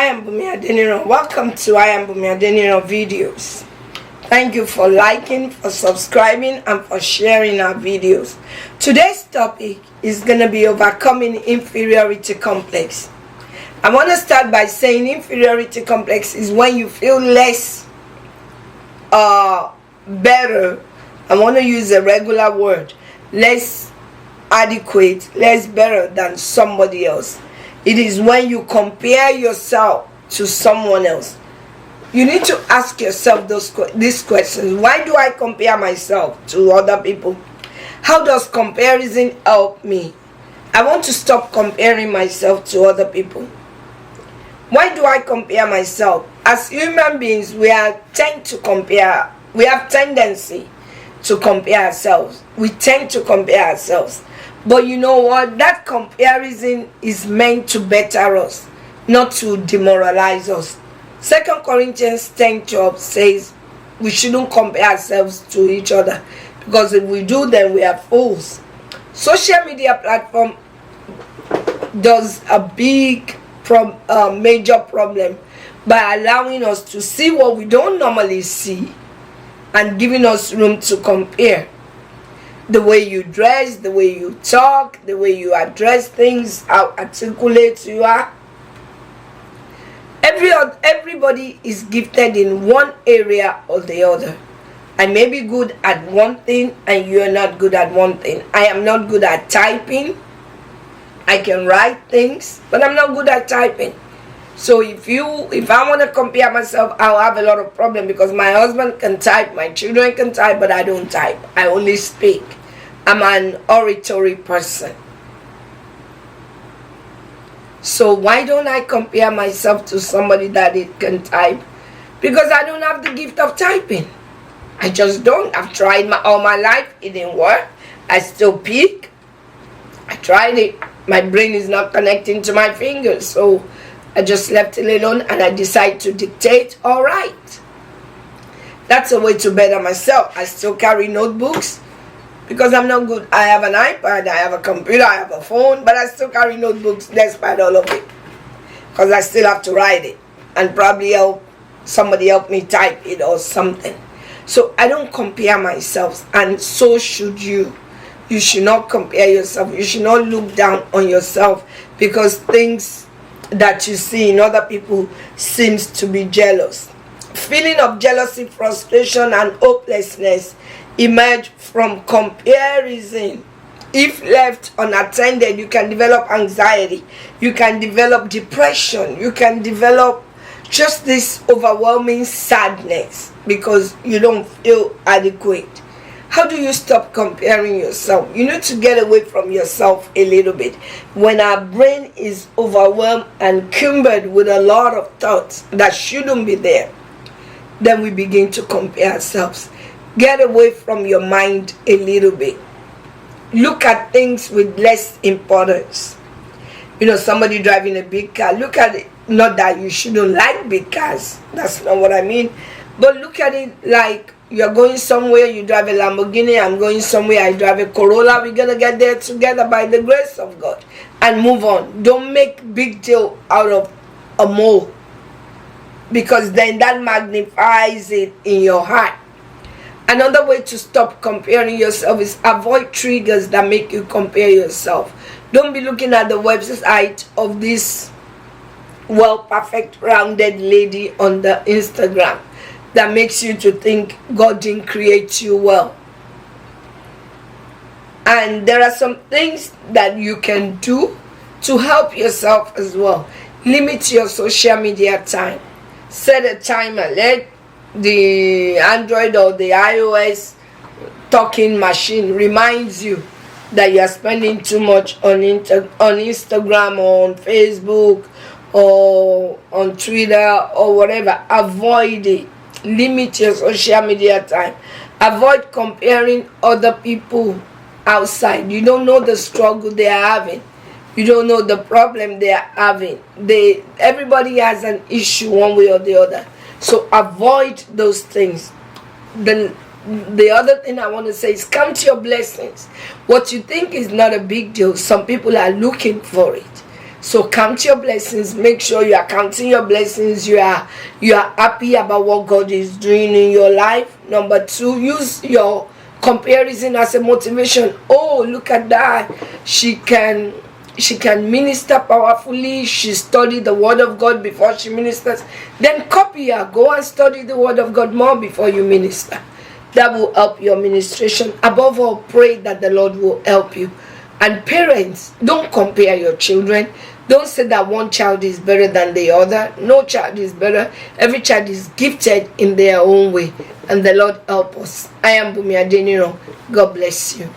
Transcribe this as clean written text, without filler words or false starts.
I am Bunmi Adeniran. Welcome to I am Bunmi Adeniran videos. Thank you for liking, for subscribing, and for sharing our videos. Today's topic is going to be overcoming inferiority complex. I want to start by saying inferiority complex is when you feel less better. I want to use a regular word, less adequate, less better than somebody else. It is when you compare yourself to someone else. You need to ask yourself these questions. Why do I compare myself to other people? How does comparison help me? I want to stop comparing myself to other people. Why do I compare myself? As human beings, we tend to compare. We have tendency to compare ourselves. We tend to compare ourselves. But you know what? That comparison is meant to better us, not to demoralize us. 2 Corinthians 10:12 says we shouldn't compare ourselves to each other, because if we do, then we are fools. Social media platform does a major problem by allowing us to see what we don't normally see and giving us room to compare. The way you dress, the way you talk, the way you address things, how articulate you are. Everybody is gifted in one area or the other. I may be good at one thing and you are not good at one thing. I am not good at typing. I can write things, but I'm not good at typing. So if I want to compare myself, I'll have a lot of problem, because my husband can type, my children can type, but I don't type. I only speak. I'm an oratory person. So why don't I compare myself to somebody that can type? Because I don't have the gift of typing. I just don't. I've tried all my life. It didn't work. I still peak. I tried it. My brain is not connecting to my fingers. So I just left it alone and I decided to dictate. All right. That's a way to better myself. I still carry notebooks, because I'm not good. I have an iPad, I have a computer, I have a phone, but I still carry notebooks despite all of it, because I still have to write it and probably somebody help me type it or something. So I don't compare myself, and so should you. You should not compare yourself. You should not look down on yourself because things that you see in other people seems to be jealous. Feeling of jealousy, frustration, and hopelessness emerge from comparison. If left unattended, you can develop anxiety, you can develop depression, you can develop just this overwhelming sadness because you don't feel adequate. How do you stop comparing yourself? You need to get away from yourself a little bit. When our brain is overwhelmed and cumbered with a lot of thoughts that shouldn't be there, then we begin to compare ourselves. Get away from your mind a little bit. Look at things with less importance. Somebody driving a big car, look at it. Not that you shouldn't like big cars, that's not what I mean, but look at it like you're going somewhere, you drive a Lamborghini, I'm going somewhere, I drive a Corolla. We're gonna get there together by the grace of God and move on. Don't make big deal out of a mole, because then that magnifies it in your heart. Another way to stop comparing yourself is avoid triggers that make you compare yourself. Don't be looking at the website of this perfect rounded lady on the Instagram that makes you to think God didn't create you well. And there are some things that you can do to help yourself as well. Limit your social media time. Set a timer. Let the Android or the iOS talking machine reminds you that you are spending too much on Instagram or on Facebook or on Twitter or whatever. Avoid it. Limit your social media time. Avoid comparing other people outside. You don't know the struggle they are having. You don't know the problem they are having. Everybody has an issue one way or the other. So avoid those things. Then the other thing I want to say is count your blessings. What you think is not a big deal, some people are looking for it. So count your blessings. Make sure you are counting your blessings. You are happy about what God is doing in your life. Number 2, use your comparison as a motivation. Oh, look at that. She can minister powerfully. She studied the word of God before she ministers. Then copy her. Go and study the word of God more before you minister. That will help your ministration. Above all, pray that the Lord will help you. And parents, don't compare your children. Don't say that one child is better than the other. No child is better. Every child is gifted in their own way. And the Lord help us. I am Bunmi Adeniran. God bless you.